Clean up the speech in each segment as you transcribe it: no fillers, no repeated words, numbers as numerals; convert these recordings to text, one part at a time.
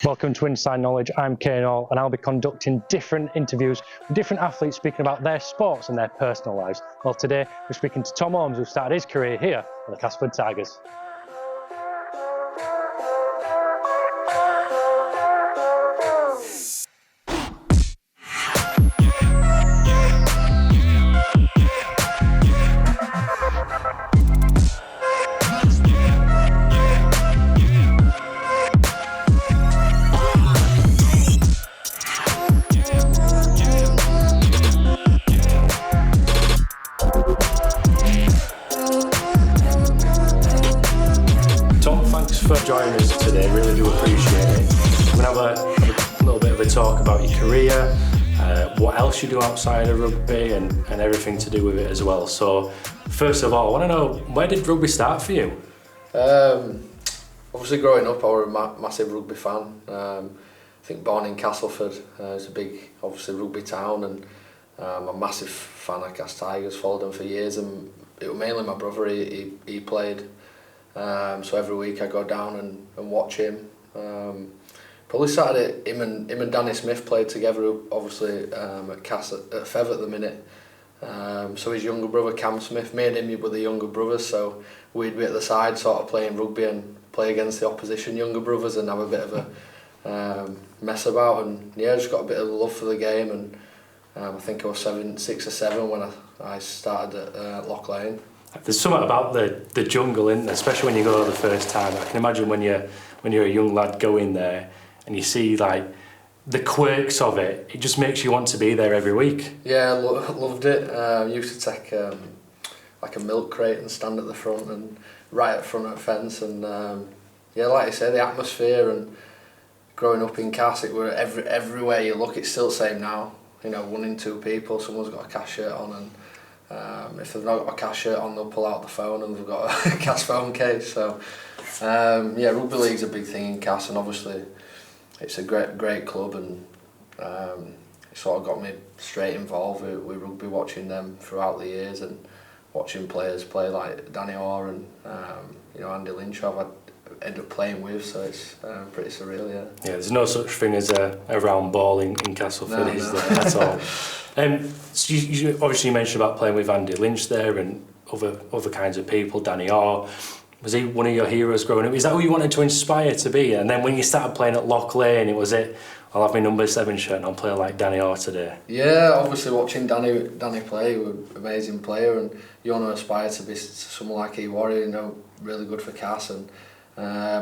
Welcome to Inside Knowledge. I'm Kaine Hall and I'll be conducting different interviews with different athletes speaking about their sports and their personal lives. Well, today we're speaking to Tom Holmes, who started his career here at the Castleford Tigers. For joining us today, really do appreciate it. We're going to have a little bit of a talk about your career, what else you do outside of rugby and everything to do with it as well. So first of all, I want to know, where did rugby start for you? Obviously growing up I was a massive rugby fan. I think born in Castleford, it's a big obviously rugby town, and I'm a massive fan of Castleford Tigers, followed them for years, and it was mainly my brother, he played. So every week I go down and watch him. Probably started him and Danny Smith played together, obviously at Fev at the minute. So his younger brother Cam Smith, me and him were the younger brothers, so we'd be at the side sort of playing rugby and play against the opposition younger brothers and have a bit of a mess about, and yeah, just got a bit of love for the game, and I think I was 6 or 7 when I started at Loch Lane. There's something about the jungle, isn't there? Especially when you go the first time. I can imagine when you're a young lad going there and you see like the quirks of it, it just makes you want to be there every week. Yeah, loved it. Used to take like a milk crate and stand at the front and right at front of the fence, and yeah, like I say, the atmosphere and growing up in Cass, it were everywhere you look, it's still the same now. You know, 1 in 2 people, someone's got a Cass shirt on, and if they've not got a Cass shirt on, they'll pull out the phone and they've got a Cass phone case. So yeah, rugby league's a big thing in Cass, and obviously it's a great club, and it sort of got me straight involved with rugby, watching them throughout the years and watching players play like Danny Orr and you know, Andy Lynch I've ended up playing with, so it's pretty surreal, yeah. Yeah, there's no such thing as a round ball in Castleford, is there? That's all. So you obviously mentioned about playing with Andy Lynch there and other kinds of people, Danny Orr. Was he one of your heroes growing up? Is that who you wanted to inspire to be? And then when you started playing at Loch Lane, I'll have my number 7 shirt and I'll play like Danny Orr today? Yeah, obviously watching Danny play, he was an amazing player, and you want to aspire to be someone like he was, you know, really good for Cass, and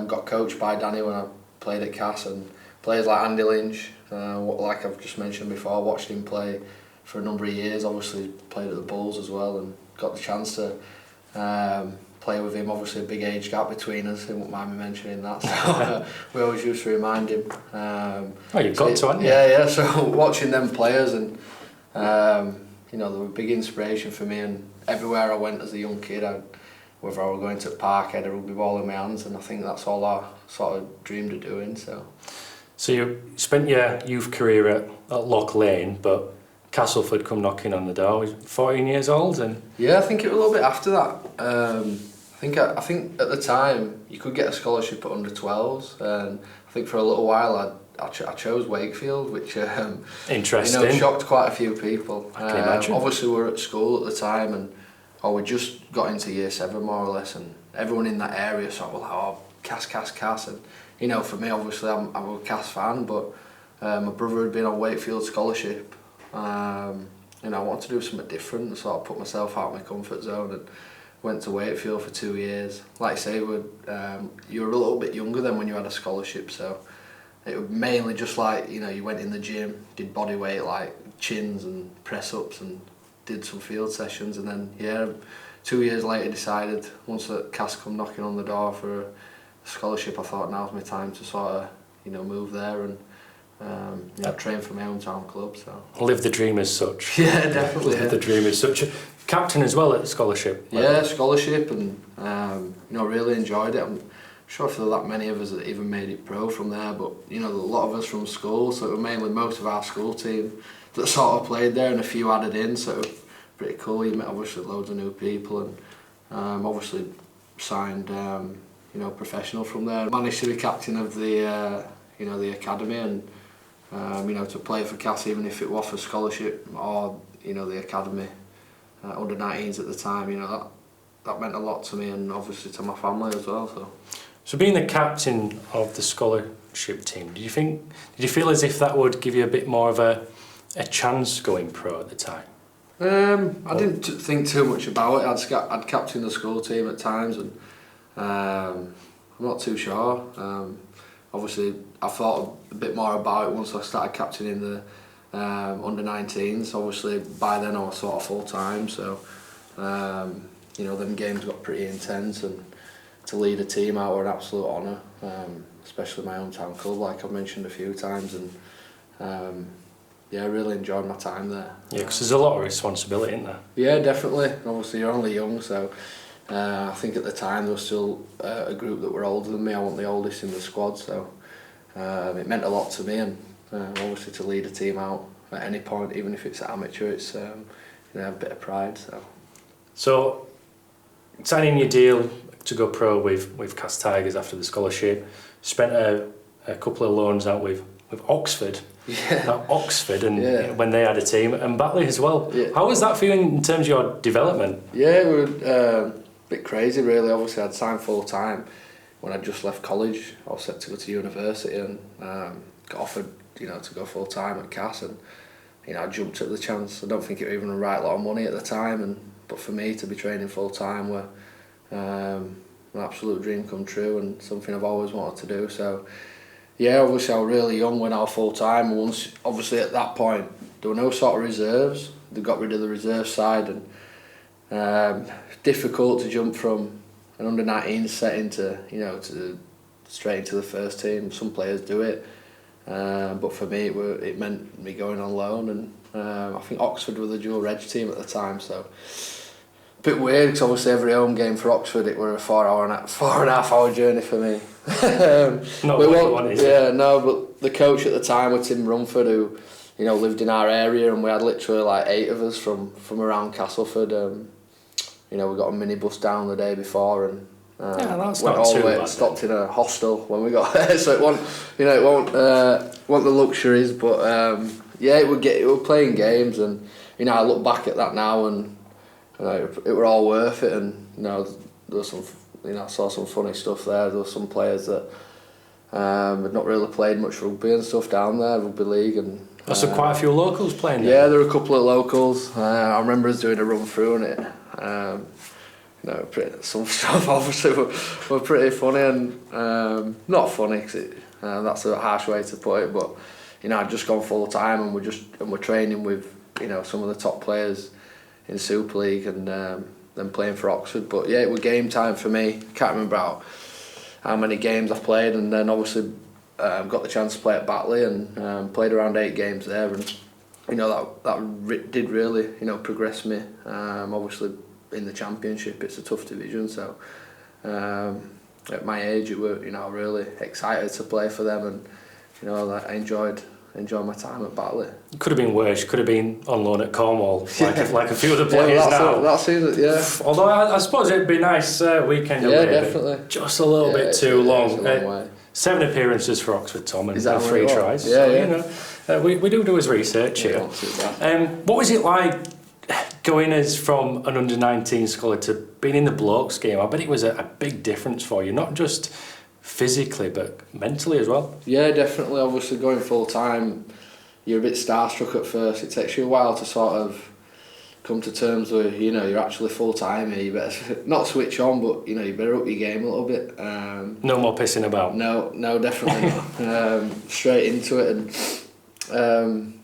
got coached by Danny when I played at Cass, and players like Andy Lynch, like I've just mentioned before, watched him play for a number of years, obviously played at the Bulls as well, and got the chance to play with him. Obviously a big age gap between us, he won't mind me mentioning that, so we always used to remind him. Oh, you've got to, haven't you? Yeah, so watching them players, and you know, they were a big inspiration for me, and everywhere I went as a young kid, whether I was going to the park, I had a rugby ball in my hands, and I think that's all I sort of dreamed of doing. So you spent your youth career at Loch Lane, but Castleford come knocking on the door. 14 years old, and yeah, I think it was a little bit after that. I think at the time you could get a scholarship at under 12s, and I think for a little while I chose Wakefield, which interesting. You know, shocked quite a few people. I can imagine. Obviously we were at school at the time, and we just got into year 7 more or less, and everyone in that area sort of like, oh, Cass, and you know, for me obviously I'm a Cass fan, but my brother had been on Wakefield scholarship. You know, I wanted to do something different, and sort of put myself out of my comfort zone, and went to Wakefield for 2 years. Like I say, you were a little bit younger than when you had a scholarship, so it was mainly just like, you know, you went in the gym, did body weight like chins and press ups, and did some field sessions, and then yeah, 2 years later decided, once that Cass come knocking on the door for a scholarship, I thought now's my time to sort of, you know, move there and you know, train for my hometown club. So live the dream as such. Yeah, definitely. Live the dream as such. Captain as well at scholarship. Yeah, scholarship, and you know, really enjoyed it. I'm sure for that many of us that even made it pro from there, but you know, a lot of us from school, so it was mainly most of our school team that sort of played there, and a few added in, so it was pretty cool. You met obviously loads of new people, and obviously signed you know, professional from there. Managed to be captain of the the academy, and to play for Cass, even if it was for scholarship or the academy under 19s at the time, that meant a lot to me, and obviously to my family as well. So being the captain of the scholarship team, did you feel as if that would give you a bit more of a chance going pro at the time? I didn't think too much about it. I'd captained the school team at times, and I'm not too sure. Obviously, I thought a bit more about it once I started captaining the under 19s. Obviously, by then I was sort of full time, so them games got pretty intense, and to lead a team out were an absolute honour, especially my hometown club, like I've mentioned a few times, and I really enjoyed my time there. Yeah, because there's a lot of responsibility, isn't there? Yeah, definitely. Obviously, you're only young, so I think at the time there was still a group that were older than me. I wasn't the oldest in the squad, so it meant a lot to me, and obviously to lead a team out at any point, even if it's amateur, it's a bit of pride. So signing your deal to go pro with Cass Tigers after the scholarship, spent a couple of loans out with Oxford. Yeah. At Oxford, and when they had a team, and Batley as well. Yeah. How was that feeling in terms of your development? Yeah, it was a bit crazy really. Obviously I'd signed full time when I'd just left college. I was set to go to university, and got offered to go full time at Cass, and I jumped at the chance. I don't think it was even the right lot of money at the time, but for me to be training full time were an absolute dream come true, and something I've always wanted to do. So yeah, obviously I was really young when I was full time. Once, obviously at that point, there were no sort of reserves. They got rid of the reserve side, and difficult to jump from an under 19 setting to straight into the first team. Some players do it, but for me it meant me going on loan, and I think Oxford were the dual reg team at the time, so a bit weird because obviously every home game for Oxford it were a 4.5 hour journey for me. Not what you wanted. Yeah, no, but the coach at the time was Tim Rumford, who lived in our area, and we had literally like 8 of us from around Castleford. We got a minibus down the day before, and that's went not all too the way, bad. stopped in a hostel when we got there, so it won't the luxuries, but it would playing games, and I look back at that now, and it were all worth it, and there was some. I saw some funny stuff there. There were some players that had not really played much rugby and stuff down there, rugby league, and so quite a few locals playing there. Yeah, there were a couple of locals. I remember us doing a run through on it. Some stuff obviously were pretty funny, and not funny because that's a harsh way to put it. But I'd just gone full time, and we're training with some of the top players in Super League, and then playing for Oxford. But yeah, it was game time for me. Can't remember how many games I've played, and then obviously got the chance to play at Batley, and played around 8 games there, and that did really progress me. Obviously in the Championship it's a tough division, so at my age it were really excited to play for them, and I enjoyed my time at Batley. It could have been worse. You could have been on loan at Cornwall, like a few of the players now. That seems, yeah. Although I suppose it'd be nice weekend away. Yeah, definitely. Just a little bit too long. It's a long way. 7 appearances for Oxford, Tom, and 3 tries. Yeah, so, we do his research here. What was it like going as from an under-19 scholar to being in the blokes game? I bet it was a big difference for you, not just physically but mentally as well. Yeah, definitely. Obviously going full time, you're a bit starstruck at first. It takes you a while to sort of come to terms with you're actually full time here. You better not switch on, but you better up your game a little bit. No more pissing about. No, definitely not. Straight into it, and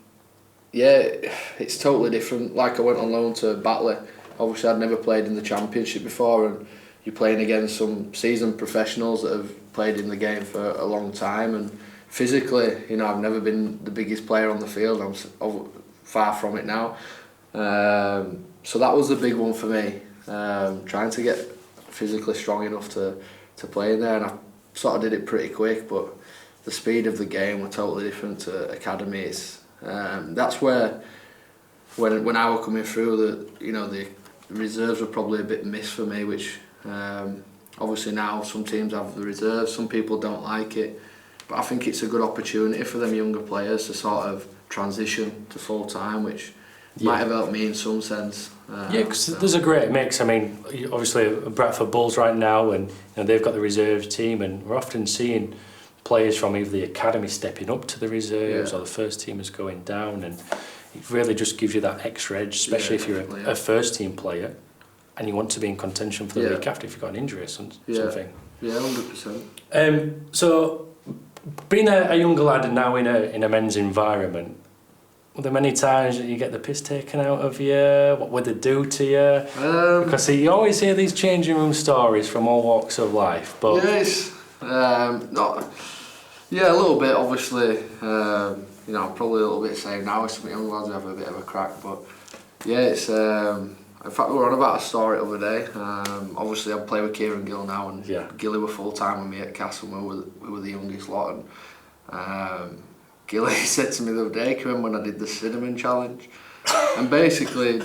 it's totally different. Like I went on loan to Batley. Obviously I'd never played in the Championship before, and you're playing against some seasoned professionals that have played in the game for a long time, and physically, I've never been the biggest player on the field. I'm far from it now. So that was the big one for me, trying to get physically strong enough to play in there, and I sort of did it pretty quick, but the speed of the game were totally different to academies. That's where when I was coming through, the reserves were probably a bit missed for me, which obviously now some teams have the reserves, some people don't like it, but But I think it's a good opportunity for them younger players to sort of transition to full time, which might have helped me in some sense. Because there's a great mix. I mean, obviously Bradford Bulls right now, and they've got the reserves team, and we're often seeing players from either the academy stepping up to the reserves or the first teamers going down, and it really just gives you that extra edge, especially if you're a first team player and you want to be in contention for the week after if you've got an injury or something. Yeah, 100%. So, being a younger lad and now in a men's environment, were there many times that you get the piss taken out of you? What would they do to you? Because you always hear these changing room stories from all walks of life. But yes, a little bit. Obviously, I'm probably a little bit same now with some young lads who have a bit of a crack. But yeah, it's. In fact, we were on about a story the other day. Obviously, I play with Kieran Gill now, and Gilly were full time with me at Castle. We were the youngest lot, and Gilly said to me the other day, "Can you remember when I did the cinnamon challenge?" And basically,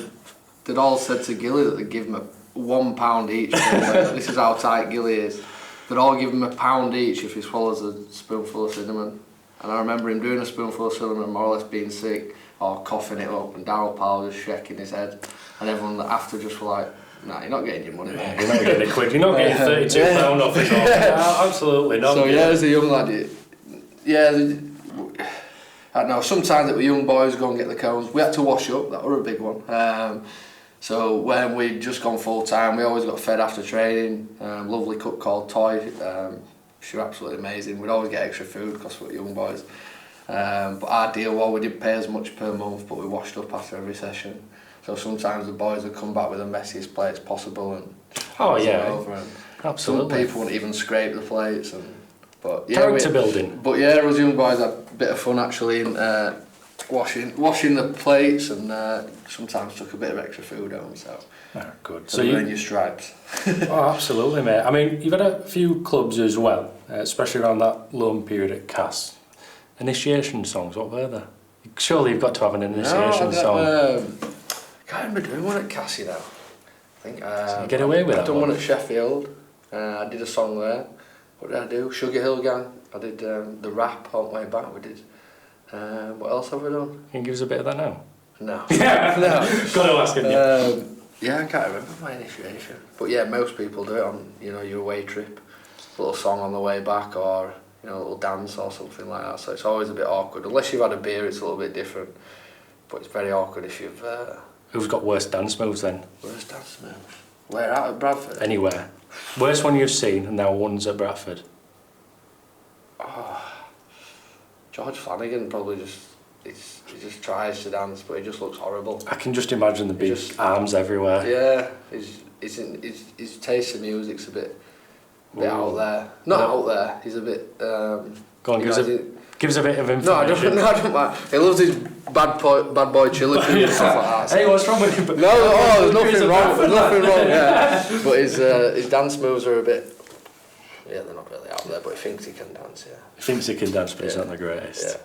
they'd all said to Gilly that they'd give him £1 each. This is how tight Gilly is. They'd all give him £1 each if he swallows a spoonful of cinnamon. And I remember him doing a spoonful of cinnamon, more or less being sick or coughing it up, and Darryl Powell was shaking his head, and everyone after just were like, "Nah, you're not getting your money, mate. You're not getting a quid. You're not getting £32 off it all." No, absolutely not. So as a young lad, I don't know. Sometimes that we young boys go and get the cones. We had to wash up. That was a big one. So when we'd just gone full time, we always got fed after training. Lovely cook called Toy. She was absolutely amazing. We'd always get extra food because we were young boys. But our deal was we didn't pay as much per month, but we washed up after every session. So sometimes the boys would come back with the messiest plates possible and over, and absolutely. Some people wouldn't even scrape the plates. Character building. But yeah, us young boys had a bit of fun actually in washing the plates, and sometimes took a bit of extra food home. So good. So you earn your stripes. Oh, absolutely, mate. I mean, you've had a few clubs as well, especially around that loan period at Cass. Initiation songs, what were they? Surely you've got to have an initiation song. Can't remember doing one at Cass, I think. So you get away with that. I've done one at Sheffield. I did a song there. What did I do? Sugar Hill Gang. I did the rap on the way back. We did. What else have we done? Can you give us a bit of that now? No. No. Got to ask you. Yeah, I can't remember my initiation. But yeah, most people do it on your away trip. A little song on the way back, or a little dance or something like that. So it's always a bit awkward. Unless you've had a beer, it's a little bit different. But it's very awkward if you've... Who's got worse dance moves then? Worst dance moves? Where, out at Bradford? Anywhere. Worst one you've seen, and now one's at Bradford. George Flanagan probably he just tries to dance, but he just looks horrible. I can just imagine the big arms everywhere. Yeah, his taste in music's a bit out there. Not out there. He's a bit. Go on, give us a bit of information. No, I don't mind. He loves his bad boy chili pea and stuff like that. Hey, what's wrong with him? There's nothing wrong. There's nothing wrong. Yeah, but his dance moves are a bit. Yeah, they're not really out there, but he thinks he can dance. Yeah. He thinks he can dance, but he's not the greatest.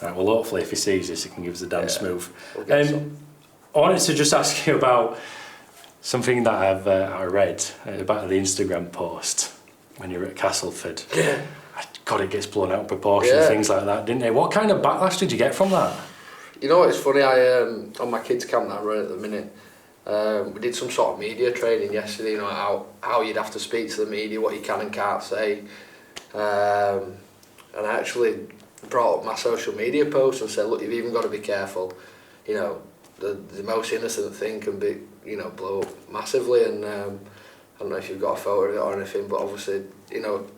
Yeah. Right, well, hopefully, if he sees this, he can give us a dance move. I wanted to just ask you about something that I read about the Instagram post when you were at Castleford. Yeah. God, it gets blown out of proportion, things like that, didn't it? What kind of backlash did you get from that? You know, it's funny, on my kids' camp that I run at the minute, we did some sort of media training yesterday, how you'd have to speak to the media, what you can and can't say. And I actually brought up my social media post and said, look, you've even got to be careful. The most innocent thing can be, blow up massively, and I don't know if you've got a photo of it or anything, but obviously,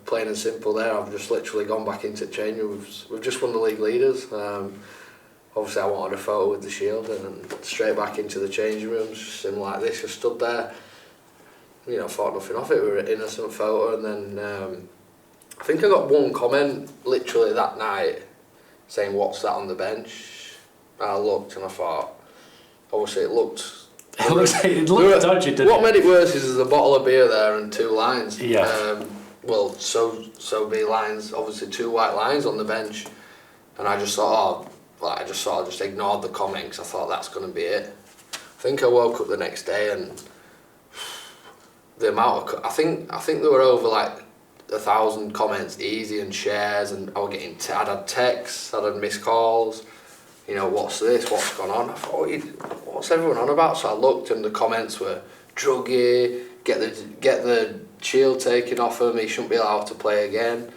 plain and simple there, I've just literally gone back into training. We've just won the league leaders. Obviously I wanted a photo with the shield, and then straight back into the changing rooms, similar like this, just stood there, thought nothing of it. We were an innocent photo, and then I think I got one comment literally that night saying, "What's that on the bench?" And I looked and I thought, obviously it looked dodgy, didn't it? What made it worse is there's a bottle of beer there and 2 lines. Yeah. So be lines, obviously 2 white lines on the bench, and I just thought, I just ignored the comment because I thought that's going to be it. I think I woke up the next day and the amount of I think there were over 1,000 comments easy and shares, and I was getting I'd had texts, I'd had missed calls, you know, what's this, what's gone on? I thought, what's everyone on about? So I looked, and the comments were druggy, get the shield taken off him, he shouldn't be allowed to play again.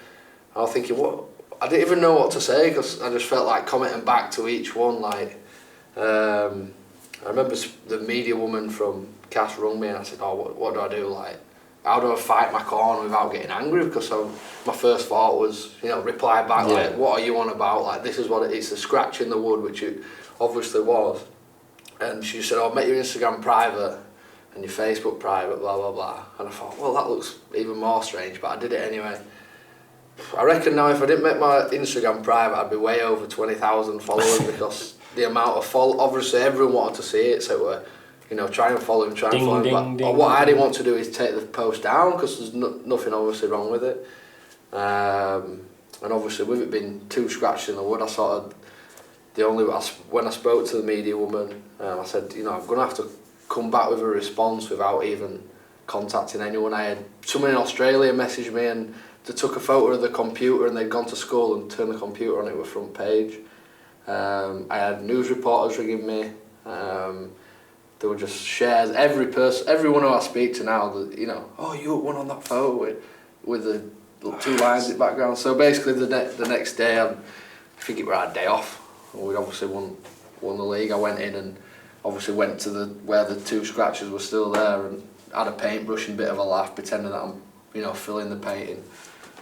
I was thinking, what? I didn't even know what to say, because I just felt like commenting back to each one. Like, I remember the media woman from Cass rung me, and I said, oh, what do I do? Like, how do I fight my corner without getting angry? Because my first thought was, you know, reply back, like, what are you on about? Like, this is what it's a scratch in the wood, which it obviously was. And she said, oh, make your Instagram private and your Facebook private, blah, blah, blah. And I thought, well, that looks even more strange, but I did it anyway. I reckon now if I didn't make my Instagram private, I'd be way over 20,000 followers, because the amount of obviously everyone wanted to see it, so we're, you know, try and follow him, but what I didn't want to do is take the post down, because there's nothing obviously wrong with it. And obviously with it being 2 scratches in the wood, I sort of, when I spoke to the media woman, I said, you know, I'm going to have to come back with a response without even contacting anyone. I had someone in Australia message me, and they took a photo of the computer, and they'd gone to school and turned the computer on, it was front page. I had news reporters ringing me. There were just shares. Everyone who I speak to now, you know, oh, you were one on that photo with the 2 lines in the background. So basically, the next day, I think it was our day off. We'd obviously won the league. I went in and obviously went to where the 2 scratches were still there, and had a paintbrush and a bit of a laugh, pretending that I'm, you know, filling the painting.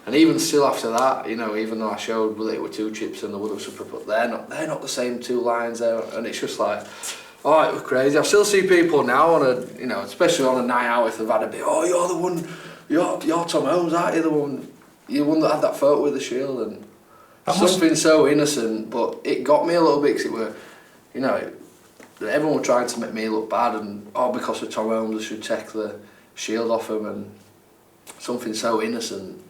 And even still after that, you know, even though I showed that it were 2 chips and the wood was super, but they're not the same 2 lines there, and it's just like, oh, it was crazy. I still see people now on a, you know, especially on a night out, if they've had a bit, oh, you're the one, you're Tom Holmes, aren't you, the one that had that photo with the shield, and something so innocent, but it got me a little bit, because it were, you know, everyone was trying to make me look bad, and because of Tom Holmes I should take the shield off him, and something so innocent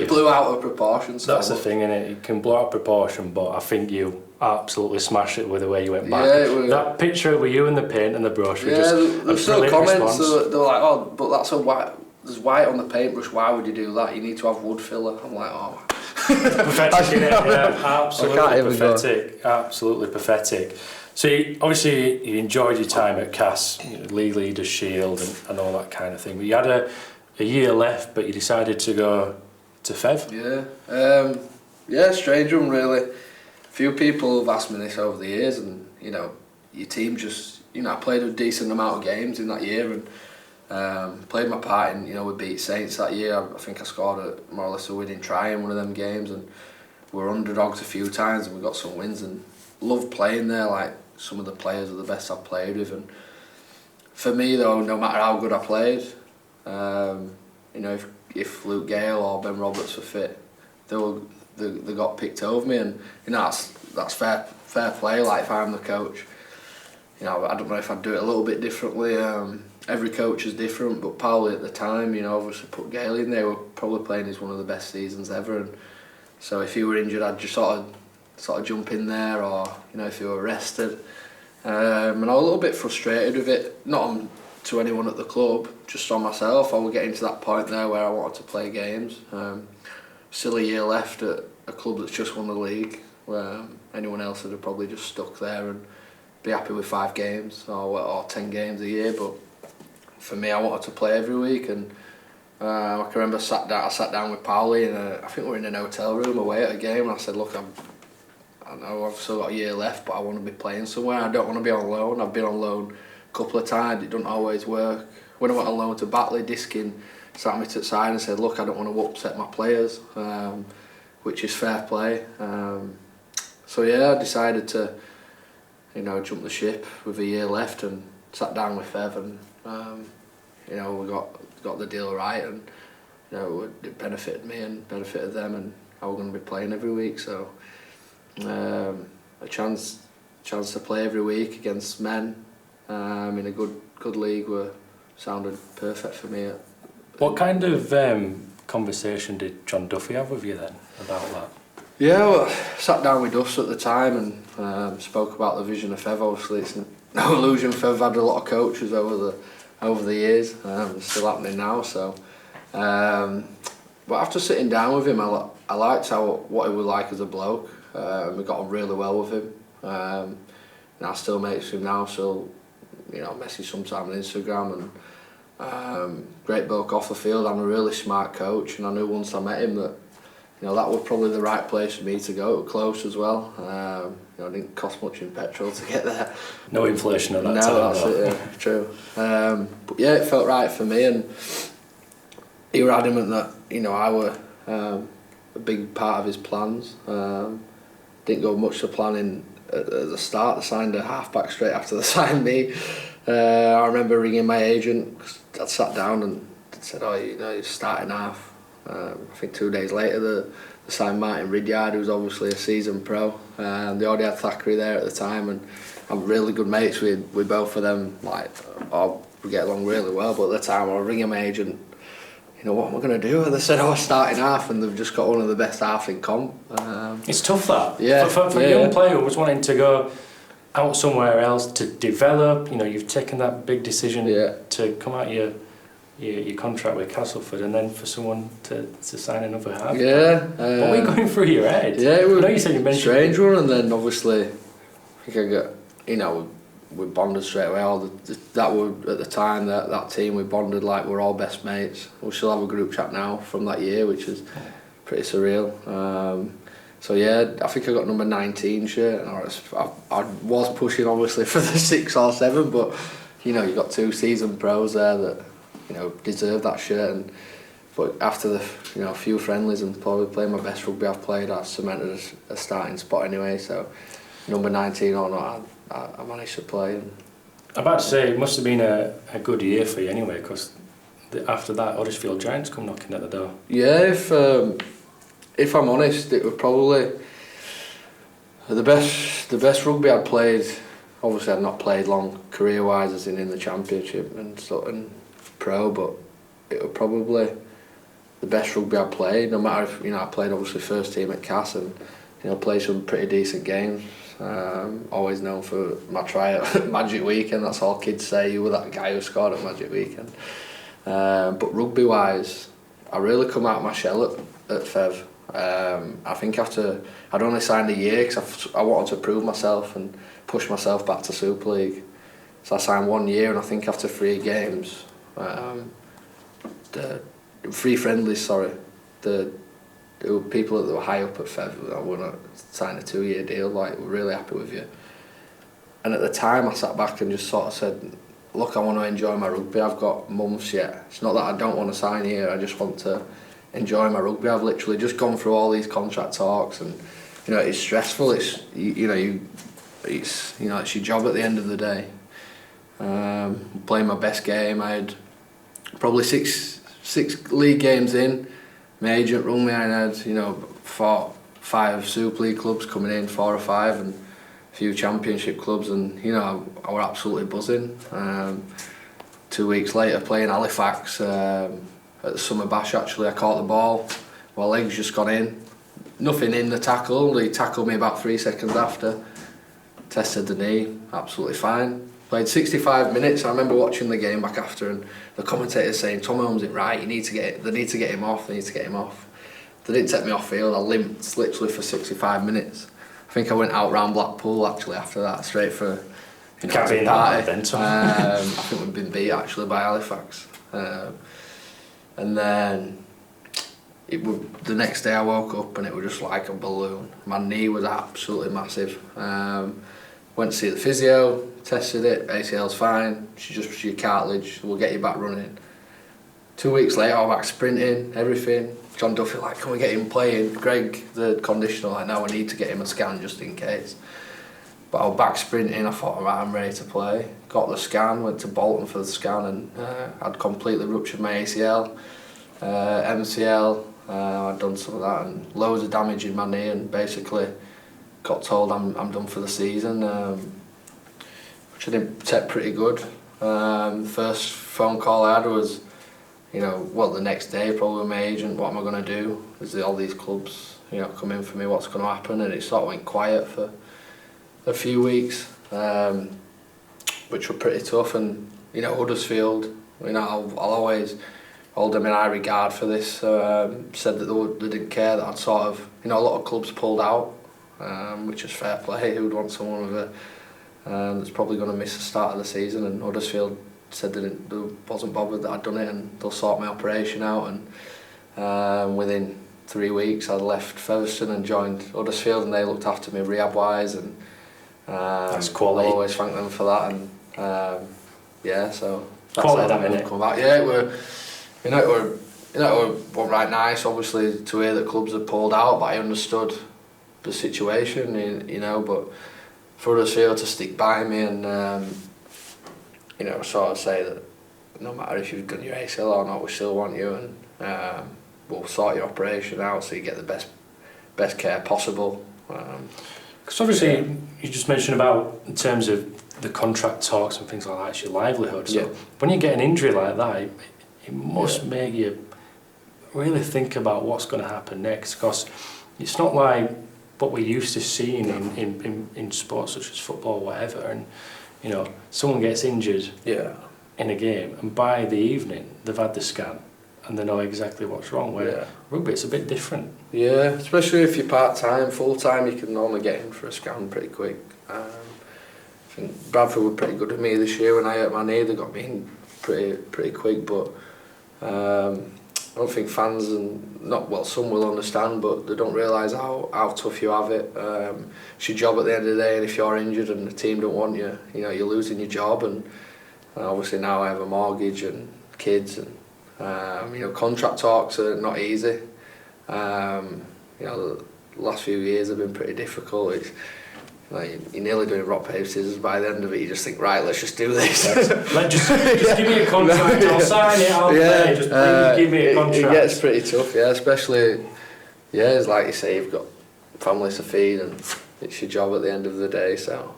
blew out of proportion. So that's the thing, innit? It can blow out of proportion, but I think you absolutely smashed it with the way you went back. Yeah, that picture with you and the paint and the brush was just there's still comments. They were like, oh, but that's a white. There's white on the paintbrush. Why would you do that? You need to have wood filler. I'm like, oh. Pathetic, innit? Yeah, absolutely pathetic. Absolutely pathetic. So obviously you enjoyed your time at Cass, you know, league leader, shield, and all that kind of thing. But you had a year left, but you decided to go to Fev. Yeah, strange one really. Few people have asked me this over the years, and you know, your team just, you know, I played a decent amount of games in that year, and played my part in, you know, we beat Saints that year. I think I scored more or less a winning try in one of them games, and we were underdogs a few times, and we got some wins, and loved playing there. Like, some of the players are the best I've played with, and for me though, no matter how good I played, you know, if Luke Gale or Ben Roberts were fit, they got picked over me, and you know, that's fair play. Like, if I'm the coach, you know, I don't know if I'd do it a little bit differently. Every coach is different, but Pauli at the time, you know, obviously put Gale in there. We're probably playing his one of the best seasons ever, and so if he were injured, I'd just sort of jump in there, or you know, if he were rested. And I was a little bit frustrated with it, not on to anyone at the club, just on myself. I was getting to that point there where I wanted to play games. Still a year left at a club that's just won the league, where anyone else would have probably just stuck there and be happy with 5 games or 10 games a year. But for me, I wanted to play every week, and I can remember I sat down with Pauli, and I think we were in an hotel room away at a game, and I said, look, I know I've still got a year left, but I want to be playing somewhere. I don't want to be on loan. I've been on loan a couple of times, it doesn't always work. When I went on loan to Batley, Diskin sat me to the side and said, look, I don't want to upset my players, which is fair play. So yeah, I decided to, you know, jump the ship with a year left, and sat down with Fev, and you know, we got the deal right, and you know, it benefited me and benefited them, and I was going to be playing every week. So a chance to play every week against men in a good league sounded perfect for me. What kind of conversation did John Duffy have with you then about that? Yeah, well, sat down with Duffs at the time and spoke about the vision of Fev. Obviously, it's no illusion Fev had a lot of coaches over the years. It's still happening now. So but after sitting down with him, I liked what he was like as a bloke. We got on really well with him. And I still mates with him now, so message sometime on Instagram, and great bloke off the field. I'm a really smart coach, and I knew once I met him that that was probably the right place for me to go. It was close as well. It didn't cost much in petrol to get there. No inflation at that time. No, that's it, yeah, true. But yeah, it felt right for me, and he was adamant that I were a big part of his plans. Didn't go much to planning at the start. They signed a halfback straight after they signed me. I remember ringing my agent, 'cause I'd sat down and said, you're starting half. I think 2 days later they signed Martin Ridyard, who was obviously a seasoned pro. They already had Thackeray there at the time, and I'm really good mates with both of them. We get along really well, but at the time I was ringing my agent, what am I going to do? And they said, we're starting half, and they've just got one of the best half in comp. It's tough, that. Yeah. For a young player who was wanting to go out somewhere else to develop, you've taken that big decision to come out your contract with Castleford, and then for someone to sign another half. Yeah. What were you going through your head? Yeah, I know you said you mentioned strange one, and then obviously I think I got, we bonded straight away. That were at the time that team, we bonded like we're all best mates. We still have a group chat now from that year, which is pretty surreal. So yeah, I think I got number 19 shirt, and I was pushing obviously for the 6 or 7, but you got 2 seasoned pros there that deserve that shirt. But after the a few friendlies and probably playing my best rugby I've played, I cemented a starting spot anyway. So number 19 or not, I managed to play. I'm about to say it must have been a good year for you anyway, because after that Huddersfield Giants come knocking at the door. Yeah, if I'm honest, it was probably the best rugby I'd played. Obviously I'd not played long career wise as in the championship and pro, but it was probably the best rugby I played. No matter if I played obviously first team at Cass, and played some pretty decent games. Always known for my try at Magic Weekend. That's all kids say. You were that guy who scored at Magic Weekend. But rugby wise, I really come out of my shell at Fev. I think after I'd only signed a year because I wanted to prove myself and push myself back to Super League. So I signed 1 year, and I think after 3 games, the 3 friendlies, there were people that were high up at Fev. I want to sign a 2-year deal. We're really happy with you. And at the time, I sat back and just sort of said, look, I want to enjoy my rugby. I've got months yet. It's not that I don't want to sign here. I just want to enjoy my rugby. I've literally just gone through all these contract talks, and it's stressful. It's it's your job at the end of the day. Playing my best game. I had probably six league games in. My agent rung me, and I had 4, 5 Super League clubs coming in, 4 or 5, and a few Championship clubs, and I were absolutely buzzing. 2 weeks later, playing Halifax at the Summer Bash. Actually, I caught the ball, my legs just gone in, nothing in the tackle. He tackled me about 3 seconds after. Tested the knee, absolutely fine. Played 65 minutes. I remember watching the game back after, and the commentator saying, Tom Holmes isn't right, they need to get him off. They didn't take me off field. I limped literally for 65 minutes. I think I went out round Blackpool actually after that, straight for Can't be in that then, Tom. I think we'd been beat actually by Halifax. And then the next day I woke up and it was just like a balloon. My knee was absolutely massive. Went to see the physio, tested it, ACL's fine, she's just your cartilage, we'll get you back running. 2 weeks later I was back sprinting, everything. John Duffy can we get him playing? Greg, the conditioner, no, we need to get him a scan just in case. But I was back sprinting, I thought, right, I'm ready to play. Got the scan, went to Bolton for the scan, and I'd completely ruptured my ACL, MCL, I'd done some of that, and loads of damage in my knee, and basically got told I'm done for the season, which I didn't take pretty good. First phone call I had was, the next day probably with my agent, what am I going to do? There's all these clubs, come in for me, what's going to happen? And it sort of went quiet for a few weeks, which were pretty tough. And Huddersfield, I'll always hold them in high regard for this. Said that they didn't care that I'd sort of, a lot of clubs pulled out, which is fair play. Who'd want someone with that's probably going to miss the start of the season? And Huddersfield said they wasn't bothered that I'd done it, and they'll sort my operation out. And within 3 weeks, I left Featherstone and joined Huddersfield, and they looked after me rehab wise, and that's quality. I'll always thank them for that. And so that's quality, how that come about. Yeah, it wasn't right nice, obviously, to hear that clubs had pulled out, but I understood the situation, but for Huddersfield to stick by me and sort of say that no matter if you've done your ACL or not, we still want you, and we'll sort your operation out so you get the best care possible. Because obviously, you just mentioned about, in terms of the contract talks and things like that, it's your livelihood. So when you get an injury like that, it must make you really think about what's going to happen next, because it's not like what we're used to seeing in sports such as football or whatever, and someone gets injured in a game, and by the evening they've had the scan and they know exactly what's wrong. Where rugby, it's a bit different. Yeah, especially if you're part-time. Full-time, you can normally get in for a scan pretty quick. I think Bradford were pretty good with me this year. When I hurt my knee, they got me in pretty quick, but I don't think fans some will understand, but they don't realise how tough you have it. It's your job at the end of the day, and if you're injured and the team don't want you, you're losing your job. And obviously now I have a mortgage and kids, and contract talks are not easy. The last few years have been pretty difficult. It's like you're nearly doing rock, paper, scissors. By the end of it, you just think, right, let's just do this. Just give me a contract, I'll sign it, I'll play. Just please give me a contract. It gets pretty tough, especially, it's like you say, you've got families to feed, and it's your job at the end of the day, so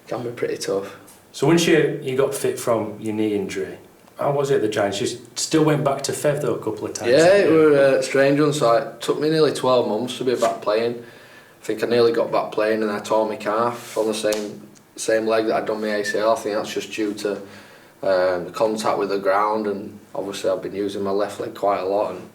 it can be pretty tough. So once you got fit from your knee injury, how was it at the Giants? You still went back to Fev though a couple of times? Yeah, it was a strange one. So it took me nearly 12 months to be back playing. I think I nearly got back playing and I tore my calf on the same leg that I'd done my ACL. I think that's just due to the contact with the ground, and obviously I've been using my left leg quite a lot. And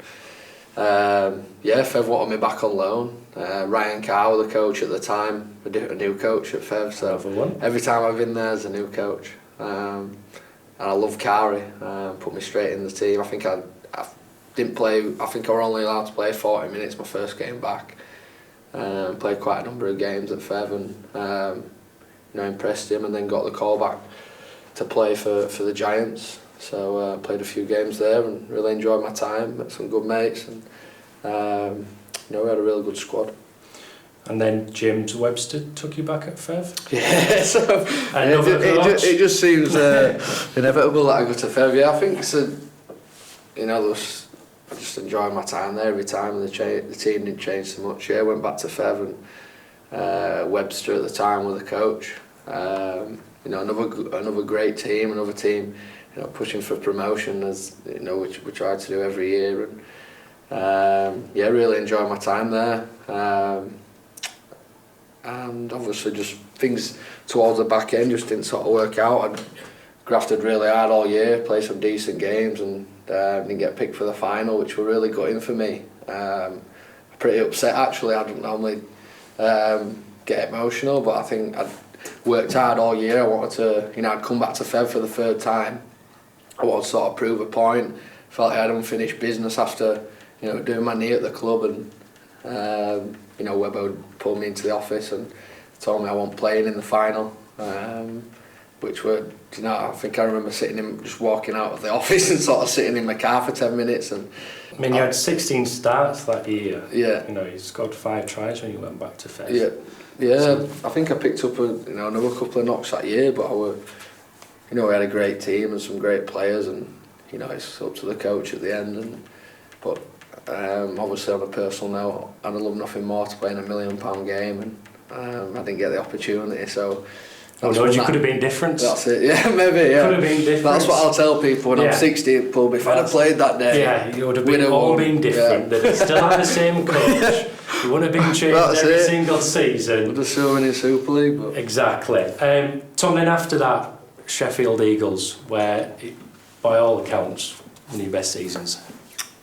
Fev wanted me back on loan. Ryan Carr was the coach at the time, a new coach at Fev. So every time I've been there, there's a new coach. And I love Kari, put me straight in the team. I think I didn't play, I think I were only allowed to play 40 minutes my first game back. Played quite a number of games at Fev, and impressed him, and then got the call back to play for the Giants. So played a few games there and really enjoyed my time, met some good mates, and we had a really good squad. And then James Webster took you back at Fev? Yeah, so it just seems inevitable that I go to Fev. Yeah, I think it's I just enjoyed my time there every time, and the team didn't change so much. Yeah, I went back to Fev, and Webster at the time was the coach. Another great team, another team, pushing for promotion, as which we try to do every year, and really enjoyed my time there. And obviously just things towards the back end just didn't sort of work out. I'd grafted really hard all year, played some decent games, and didn't get picked for the final, which were really gutting for me. Pretty upset actually. I don't normally get emotional, but I think I'd worked hard all year. I wanted to, I'd come back to Fev for the third time. I wanted to sort of prove a point. Felt like I had unfinished business after, doing my knee at the club, and Webber pulled me into the office and told me I wasn't playing in the final, which were, I think I remember just walking out of the office and sort of sitting in my car for 10 minutes. And you had 16 starts that year. Yeah. You scored 5 tries when you went back to Fez. Yeah. So, I think I picked up another couple of knocks that year, but we had a great team and some great players, and it's up to the coach at the end. But obviously on a personal note, I'd love nothing more to play in £1 million game, and I didn't get the opportunity. So you could have been different. That's it. Yeah, maybe. Yeah, could have been different. That's what I'll tell people when I'm 60. If I'd have played that day, you would have been different. They'd still had the same coach. You wouldn't have been changed every single season. Would have still been in Super League. But. Exactly. Tom, then after that, Sheffield Eagles, where by all accounts one of your best seasons?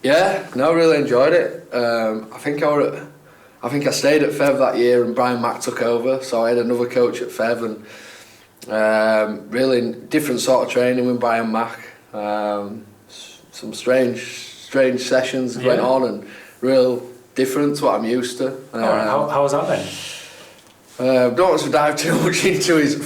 Yeah, no, really enjoyed it. I think I stayed at Fev that year and Brian Mack took over, so I had another coach at Fev, and really different sort of training with Brian Mack. Some strange sessions went on, and real different to what I'm used to. How was that then? Don't want to dive too much into his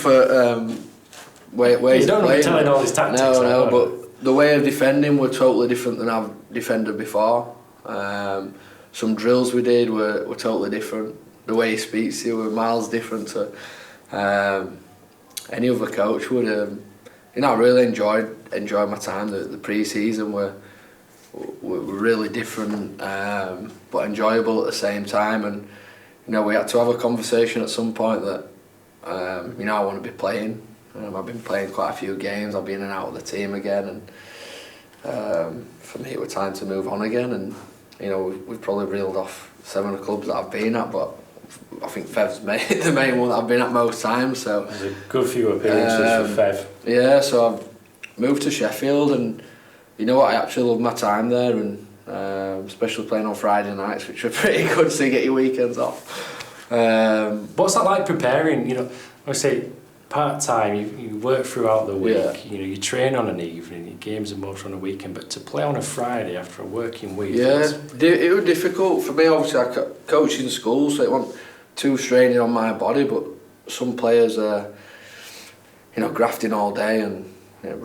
ways you don't of playing. telling all his tactics. No, but the way of defending were totally different than I've defended before. Some drills we did were totally different. The way he speaks to you were miles different to any other coach would. I really enjoyed my time. The pre-season were really different, but enjoyable at the same time. And we had to have a conversation at some point that I want to be playing. I've been playing quite a few games. I've been in and out of the team again, and for me it was time to move on again. And we've probably reeled off 7 clubs that I've been at, but I think Fev's the main one that I've been at most times. So there's a good few appearances for Fev. Yeah, so I've moved to Sheffield, and I actually love my time there, and especially playing on Friday nights, which are pretty good to get your weekends off. What's that like preparing? I say part-time, you work throughout the week, Yeah. you train on an evening, your games are most on a weekend, but to play on a Friday after a working week... Yeah, it was difficult for me. Obviously I coach in school, so it wasn't too straining on my body, but some players are grafting all day and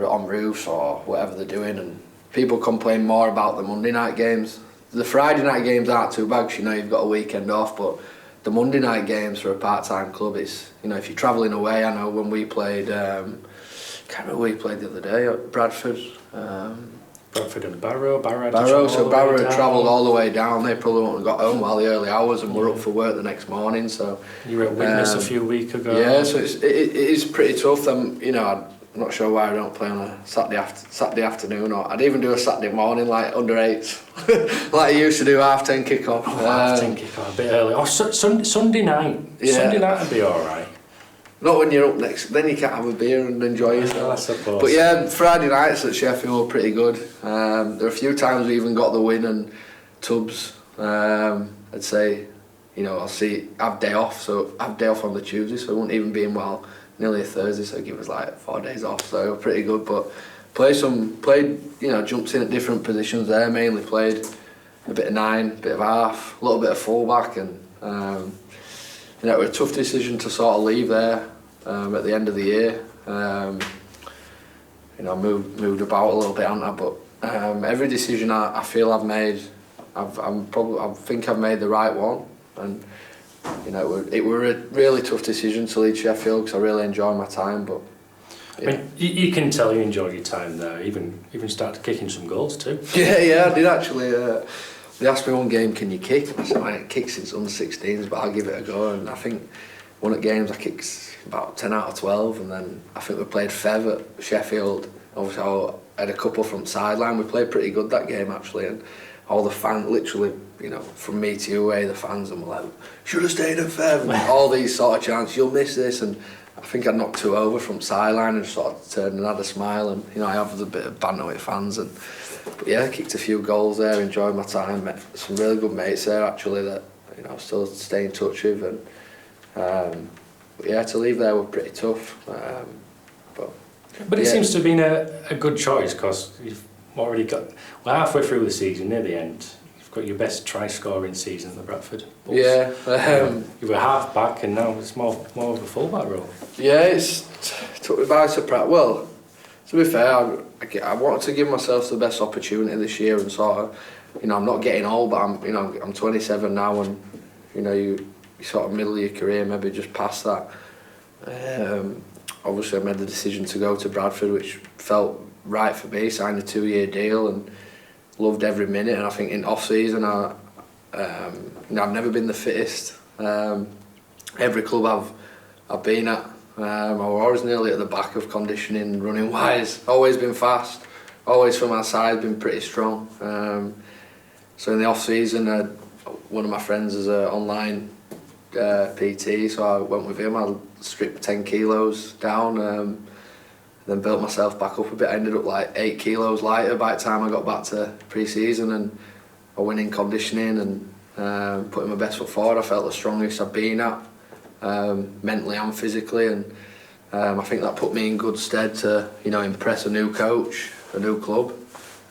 on roofs or whatever they're doing, and people complain more about the Monday night games. The Friday night games aren't too bad because you've got a weekend off, but the Monday night games for a part-time club is, if you're travelling away. I know when we played, can't remember who we played the other day at Bradford. Bradford and Barrow. So Barrow had travelled all the way down. They probably wouldn't have got home while the early hours, and we're up for work the next morning. So you were at Witness a few weeks ago. Yeah, so it is pretty tough. I'm not sure why I don't play on a Saturday afternoon, or I'd even do a Saturday morning like under 8s, like I used to do 10:30 kick-off. 10:30 kick-off, a bit early. Or Sunday night. Yeah. Sunday night would be all right. Not when you're up next, then you can't have a beer and enjoy yourself. I suppose. But yeah, Friday nights at Sheffield were pretty good. There are a few times we even got the win, and Tubbs, I'd say, have day off on the Tuesday, so it wouldn't even be in nearly a Thursday, so give us like 4 days off, so it was pretty good. But played, jumped in at different positions there, mainly played a bit of 9, a bit of half, a little bit of full-back, and it was a tough decision to sort of leave there at the end of the year. Moved about a little bit, haven't I? But every decision I feel I've made, I think I've made the right one, and it were a really tough decision to leave Sheffield because I really enjoy my time. But yeah. I mean, you can tell you enjoy your time there. Even started kicking some goals too. Yeah, I did actually. They asked me one game, can you kick? I said, I ain't kicked since under 16s, but I'll give it a go. And I think one of the games I kicked about 10 out of 12, and then I think we played Fev at Sheffield. Obviously I had a couple from sideline. We played pretty good that game actually, and all the fans, literally, from me to you away, the fans, and were like, should have stayed at Fev, and all these sort of chants, you'll miss this. And I think I knocked 2 over from sideline and sort of turned and had a smile, and I have a bit of banter with fans, and but yeah, kicked a few goals there, enjoyed my time, met some really good mates there actually that I still stay in touch with, and but yeah, to leave there was pretty tough. But it seems to have been a good choice because you've already got halfway through the season, near the end. You've got your best try scoring season at the Bradford Bulls. Yeah, you were half back, and now it's more of a full back role. Yeah, it's took me by surprise. Well, to be fair, I wanted to give myself the best opportunity this year, and sort of, I'm not getting old, but I'm 27 now, and you sort of middle of your career, maybe just past that. Obviously, I made the decision to go to Bradford, which felt right for me. Signed a 2-year deal and loved every minute. And I think in off season, I've never been the fittest. Every club I've been at, I was always nearly at the back of conditioning, running wise. Always been fast. Always from my side, been pretty strong. So in the off season, one of my friends is an online PT, so I went with him. I stripped 10 kilos down, then built myself back up a bit. I ended up like 8 kilos lighter by the time I got back to pre-season, and I went in conditioning and putting my best foot forward. I felt the strongest I've been at, mentally and physically, and I think that put me in good stead to, you know, impress a new coach, a new club,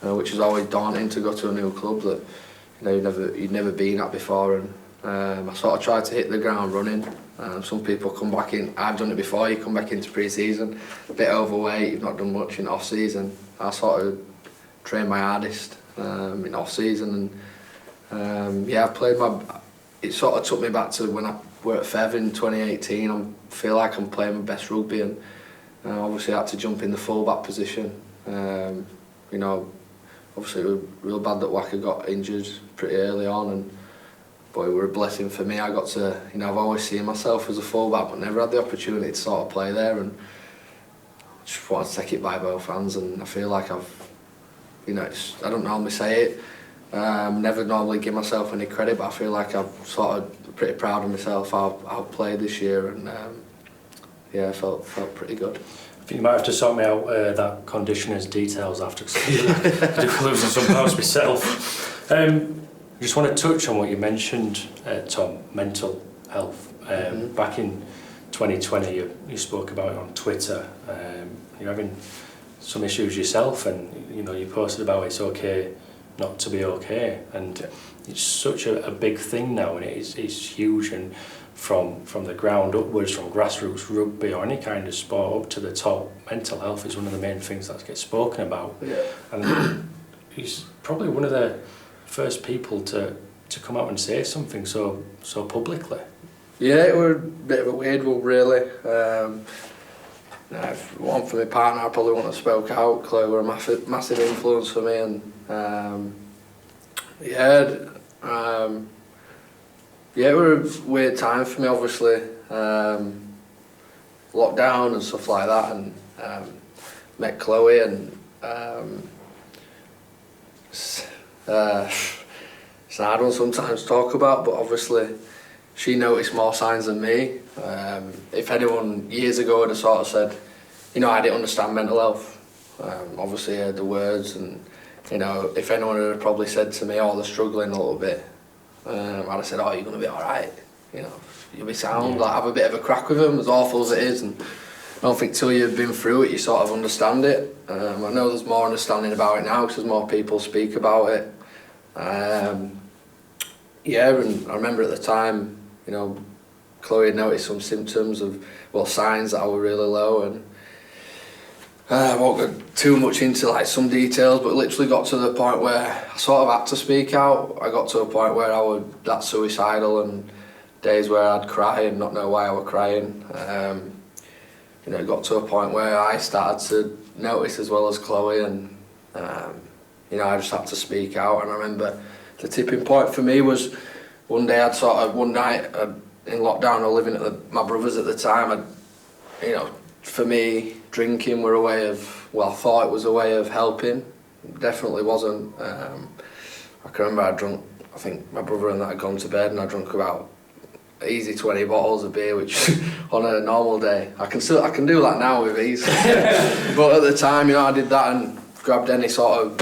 which is always daunting to go to a new club that, you know, you'd never been at before. And I sort of tried to hit the ground running. Some people come back in, I've done it before, you come back into pre-season, a bit overweight, you've not done much in off-season. I sort of trained my hardest in off-season, and yeah, I played it sort of took me back to when I were at Fev in 2018. I feel like I'm playing my best rugby, and obviously I had to jump in the full-back position. You know, obviously it was real bad that Waka got injured pretty early on, but it were a blessing for me. I got to, you know, I've always seen myself as a full-back, but never had the opportunity to sort of play there, and just wanted to take it by both hands. And I feel like I've, you know, I don't normally say it, never normally give myself any credit, but I feel like I'm sort of pretty proud of myself how I've played this year, and yeah, I felt pretty good. I think you might have to sort me out that conditioner's details after, because I'm losing some pounds myself. I just want to touch on what you mentioned, Tom, mental health. Back in 2020, you spoke about it on Twitter. You're having some issues yourself, and you know, you posted about it's okay not to be okay, and it's such a big thing now, and it's huge, and from the ground upwards, from grassroots rugby or any kind of sport up to the top, mental health is one of the main things that gets spoken about. And he's probably one of the first people to come out and say something so publicly. Yeah, it was a bit of a weird one, really. If it wasn't for my partner, I probably wouldn't have spoke out. Chloe were a massive influence for me, and it was a weird time for me, obviously. Lockdown and stuff like that, and met Chloe, and it's a hard one sometimes to talk about, but obviously she noticed more signs than me. If anyone years ago would have sort of said, you know, I didn't understand mental health, obviously I heard the words, and you know, if anyone had probably said to me, oh, they're struggling a little bit, I'd have said, oh, you're going to be alright, you know, you'll be sound, like have a bit of a crack with them, as awful as it is. And I don't think till you've been through it you sort of understand it. I know there's more understanding about it now because there's more people speak about it. Yeah, and I remember at the time, you know, Chloe had noticed some symptoms of, well, signs that I were really low, and I won't go too much into like some details, but literally got to the point where I sort of had to speak out. I got to a point where I was that suicidal, and days where I'd cry and not know why I was crying. You know, it got to a point where I started to notice as well as Chloe, and you know, I just had to speak out. And I remember the tipping point for me was one night in lockdown, I was living at my brother's at the time. You know, for me, drinking were a way of, well, I thought it was a way of helping. It definitely wasn't. I can remember I drunk, I think my brother and that had gone to bed, and I drunk about easy 20 bottles of beer, which on a normal day, I can do that now with ease. But at the time, you know, I did that and grabbed any sort of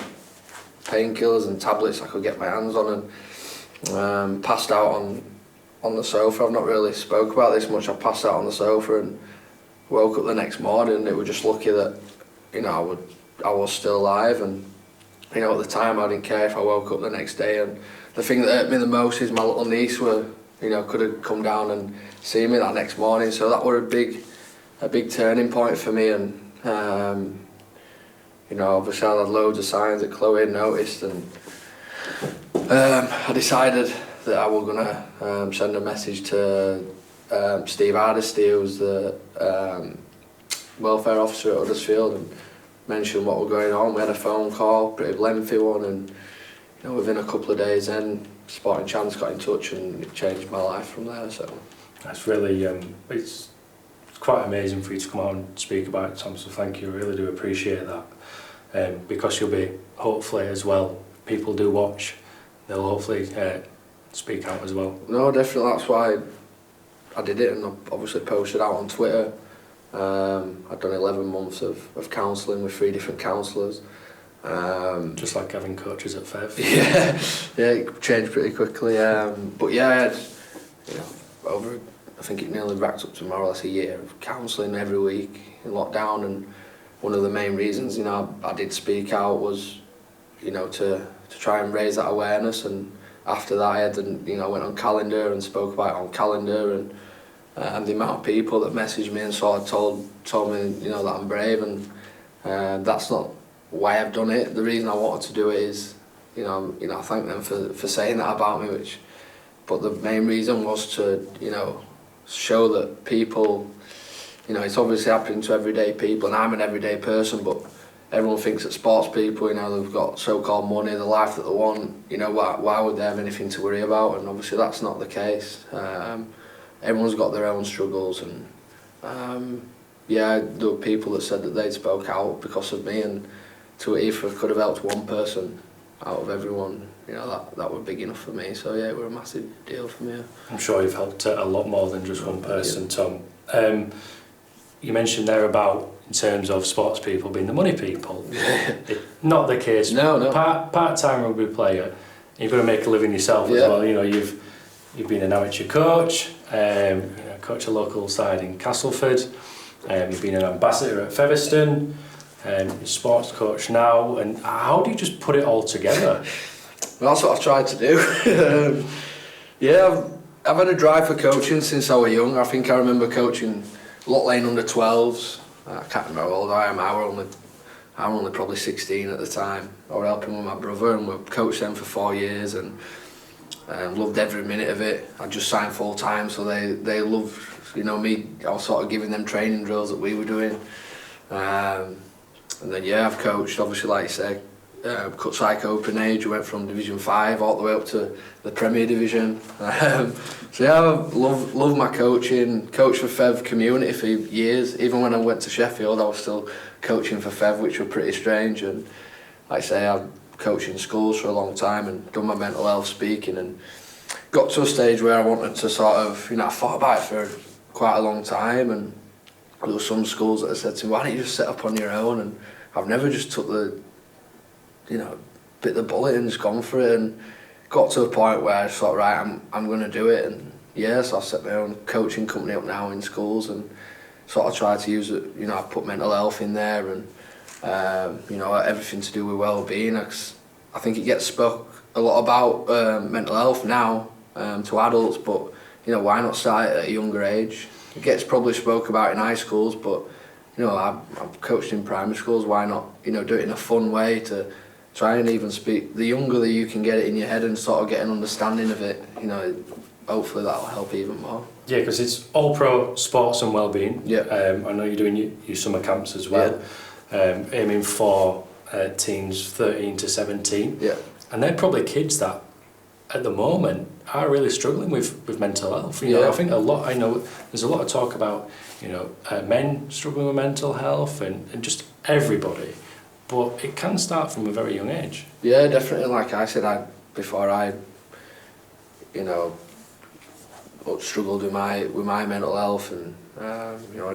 painkillers and tablets I could get my hands on, and passed out on the sofa. I've not really spoke about this much. I passed out on the sofa and woke up the next morning, and it was just lucky that, you know, I was still alive. And you know, at the time I didn't care if I woke up the next day. And the thing that hurt me the most is my little niece could have come down and seen me that next morning. So that was a big turning point for me. And you know, obviously I had loads of signs that Chloe had noticed, and I decided that I was gonna send a message to Steve Hardesty, who was the welfare officer at Huddersfield, and mentioned what was going on. We had a phone call, pretty lengthy one, and you know, within a couple of days then Sporting Chance got in touch, and it changed my life from there. So that's really it's quite amazing for you to come out and speak about it, Tom, so thank you. I really do appreciate that, because you'll be, hopefully as well, if people do watch, they'll hopefully speak out as well. No, definitely, that's why I did it, and I obviously posted out on Twitter. I'd done 11 months of counselling with 3 different counsellors. Just like having coaches at FEV. Yeah, it changed pretty quickly. But yeah, I had, over, I think it nearly racked up to more or less a year of counselling every week in lockdown. And one of the main reasons, I did speak out was, to try and raise that awareness. And after that, I had, went on Calendar and spoke about it on Calendar, and the amount of people that messaged me and sort of told me, that I'm brave, and that's not why I've done it. The reason I wanted to do it is, I thank them for saying that about me, but the main reason was to, show that people, it's obviously happening to everyday people, and I'm an everyday person, but everyone thinks that sports people, they've got so-called money, the life that they want, why would they have anything to worry about? And obviously that's not the case. Everyone's got their own struggles, and there were people that said that they'd spoke out because of me, and if I could have helped one person out of everyone, that were big enough for me. So yeah, it was a massive deal for me. I'm sure you've helped a lot more than just one person, Tom. You mentioned there about, in terms of sports people being the money people. Not the case. No. Part-time rugby player, you've got to make a living yourself as well. You've been an amateur coach, coach a local side in Castleford, you've been an ambassador at Featherstone, you're sports coach now, and how do you just put it all together? Well, that's what I've tried to do. I've had a drive for coaching since I was young. I think I remember coaching Lot Lane under 12s. I can't remember how old I am. I was only probably 16 at the time. I was helping with my brother, and we coached them for 4 years, and loved every minute of it. I just signed full time, so they loved me. I was sort of giving them training drills that we were doing. And then I've coached, obviously, like you say, cut Psycho Open Age. We went from Division 5 all the way up to the Premier Division. I love my coaching. Coached for FEV community for years. Even when I went to Sheffield, I was still coaching for FEV, which were pretty strange. And like I say, I've coached in schools for a long time and done my mental health speaking, and got to a stage where I wanted to sort of, I thought about it for quite a long time, and there were some schools that had said to me, why don't you just set up on your own? And I've never just took bit the bullet and just gone for it, and got to a point where I thought, right, I'm going to do it. And so I set my own coaching company up now in schools, and sort of try to use it, I put mental health in there, and everything to do with well-being. I think it gets spoke a lot about mental health now to adults, but why not start it at a younger age? It gets probably spoke about in high schools, but I've coached in primary schools. Why not do it in a fun way to try and even speak? The younger that you can get it in your head and sort of get an understanding of it, hopefully that'll help even more. Yeah, because it's all pro sports and well-being. Yeah. I know you're doing your summer camps as well. Yeah. Aiming for teens 13 to 17. Yeah. And they're probably kids that at the moment are really struggling with mental health. I think I know there's a lot of talk about men struggling with mental health and just everybody, but it can start from a very young age. Yeah, definitely. Like I said, before I struggled with my mental health and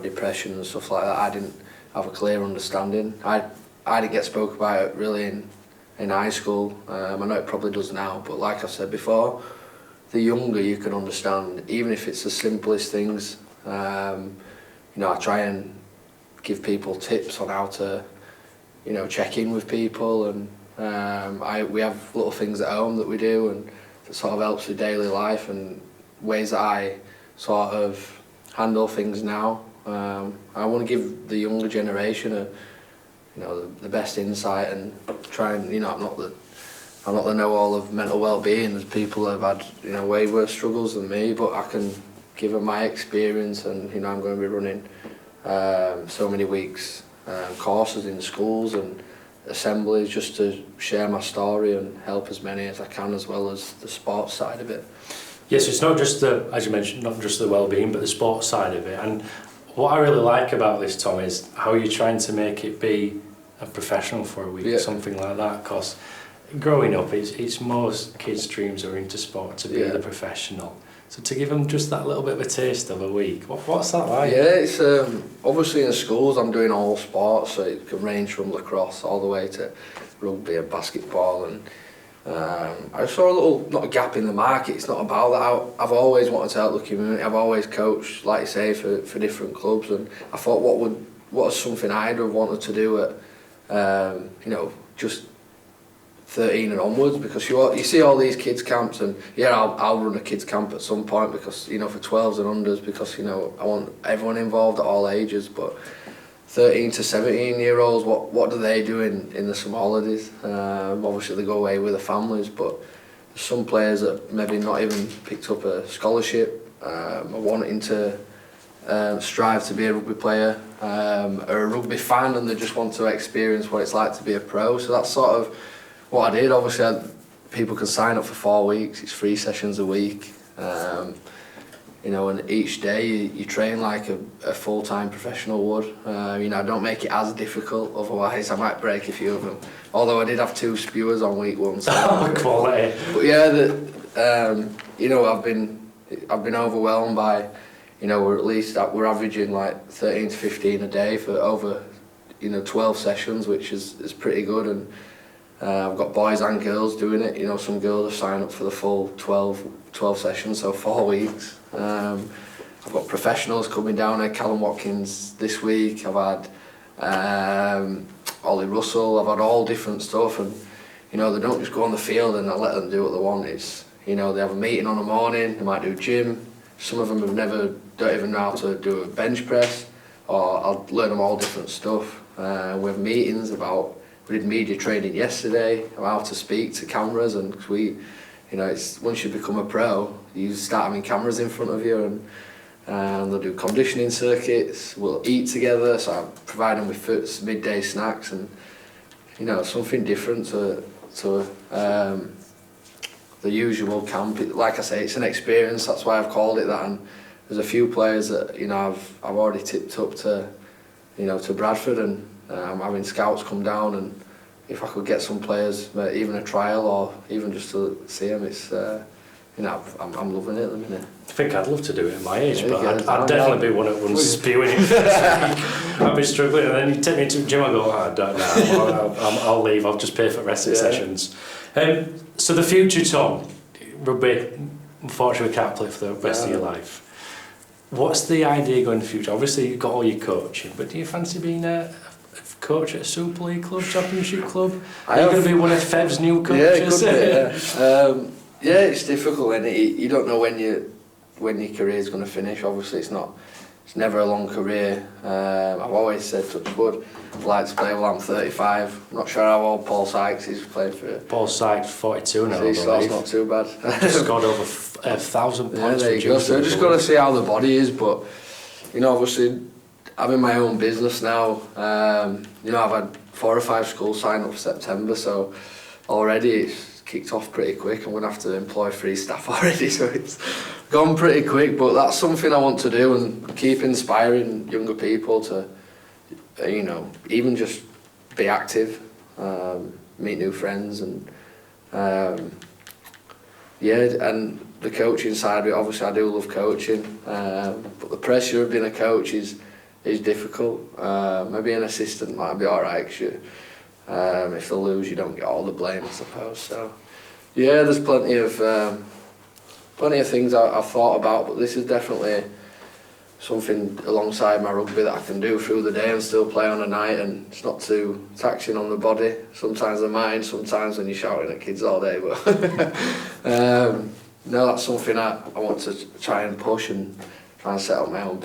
depression and stuff like that, I didn't have a clear understanding. I didn't get spoke about it really in high school. I know it probably does now, but like I said before, the younger you can understand, even if it's the simplest things. I try and give people tips on how to, check in with people, and we have little things at home that we do, and it sort of helps with daily life and ways that I sort of handle things now. I want to give the younger generation the best insight, and try and I'm not the know-all of mental well-being. There's people that have had way worse struggles than me, but I can give them my experience, and I'm going to be running so many weeks courses in schools and assemblies just to share my story and help as many as I can, as well as the sports side of it. Yes, it's not just as you mentioned, not just the well-being, but the sports side of it. And what I really like about this, Tom, is how you're trying to make it be a professional for a week, something like that. Because growing up, it's most kids' dreams are into sport, to be the professional. So to give them just that little bit of a taste of a week, what's that like? Yeah, it's obviously in schools I'm doing all sports, so it can range from lacrosse all the way to rugby and basketball, and I saw a little, not a gap in the market. It's not about that. I've always wanted to help the community. I've always coached, like you say, for different clubs, and I thought what was something I'd have wanted to do at just 13 and onwards, because you see all these kids camps, and I'll run a kids camp at some point, because for 12s and unders, because I want everyone involved at all ages. But 13 to 17-year-olds, what do they do in the summer holidays? Obviously they go away with their families, but there's some players that maybe not even picked up a scholarship, are wanting to strive to be a rugby player, or a rugby fan, and they just want to experience what it's like to be a pro. So that's sort of what I did. Obviously people can sign up for 4 weeks, it's 3 sessions a week. And each day you train like a full-time professional would. I don't make it as difficult, otherwise I might break a few of them. Although I did have 2 spewers on week 1. So Quality. But yeah, I've been overwhelmed by, we're averaging like 13 to 15 a day for over 12 sessions, which is pretty good. And I've got boys and girls doing it. Some girls have signed up for the full 12 sessions, so 4 weeks. I've got professionals coming down there, Callum Watkins this week. I've had Ollie Russell. I've had all different stuff, and they don't just go on the field and I let them do what they want. It's they have a meeting on the morning. They might do gym. Some of them don't even know how to do a bench press, or I'll learn them all different stuff. We have meetings about. We did media training yesterday about how to speak to cameras, and it's once you become a pro, you start having cameras in front of you, and they'll do conditioning circuits. We'll eat together, so I provide them with midday snacks, and something different to the usual camp. Like I say, it's an experience. That's why I've called it that. And there's a few players that I've already tipped up to to Bradford, and I'm having scouts come down, and if I could get some players, even a trial or even just to see them, it's I'm loving it at the minute. I think I'd love to do it at my age, but I'd definitely be one that wouldn't spewing it. I'd be struggling, and then you take me to the gym, I go, I don't know, I'll leave, I'll just pay for resting sessions. So the future, Tom, rugby, unfortunately we can't play for the rest of your life. What's the idea going in the future? Obviously you've got all your coaching, but do you fancy being a coach at a Super League club, Championship club? Are you going to be one of Fev's new coaches? Yeah, it could be, yeah, it's difficult, and you don't know when your career's going to finish. Obviously it's never a long career. I've always said, touch wood, I'd like to play. Well, I'm 35. I'm not sure how old Paul Sykes is playing for. Paul Sykes, 42 now, I believe. So that's not too bad. Just scored over 1,000 points. Yeah, there you go. So I've just got to see how the body is, but obviously having my own business now, I've had 4 or 5 schools sign up for September, so already it's kicked off pretty quick. I'm going to have to employ 3 staff already, so it's gone pretty quick, but that's something I want to do, and keep inspiring younger people to, even just be active, meet new friends, and and the coaching side of it, obviously I do love coaching, but the pressure of being a coach is difficult. Maybe an assistant might be alright, because if they lose you don't get all the blame, I suppose. So yeah, there's plenty of things I've thought about, but this is definitely something alongside my rugby that I can do through the day and still play on a night, and it's not too taxing on the body. Sometimes the mind, sometimes when you're shouting at kids all day, but no, that's something I want to try and push, and try and set up my own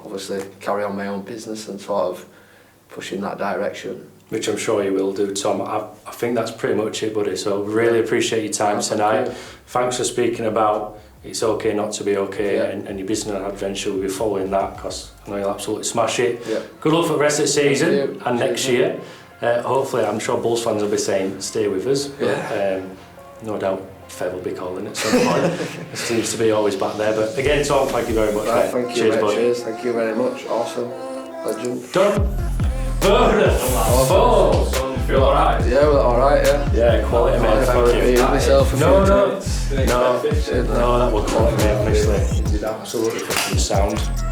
obviously carry on my own business and sort of push in that direction. Which I'm sure you will do, Tom. I think that's pretty much it, buddy. So really appreciate your time tonight. Thanks for speaking about it's okay not to be okay, and your business adventure. We'll be following that, because I know you'll absolutely smash it. Yeah. Good luck for the rest of the season and next year. Hopefully, I'm sure Bulls fans will be saying stay with us. But, no doubt Fev will be calling at some point. It seems to be always back there. But again, Tom, thank you very much. Right, thank you, cheers, buddy. Cheers. Thank you very much. Awesome. Legend. Done. Bonus. Feel alright? Yeah, well, alright, yeah. Yeah, quality, mate. Thank you. Myself a few No, drinks. that was quality, mate, honestly. Absolutely fucking sound.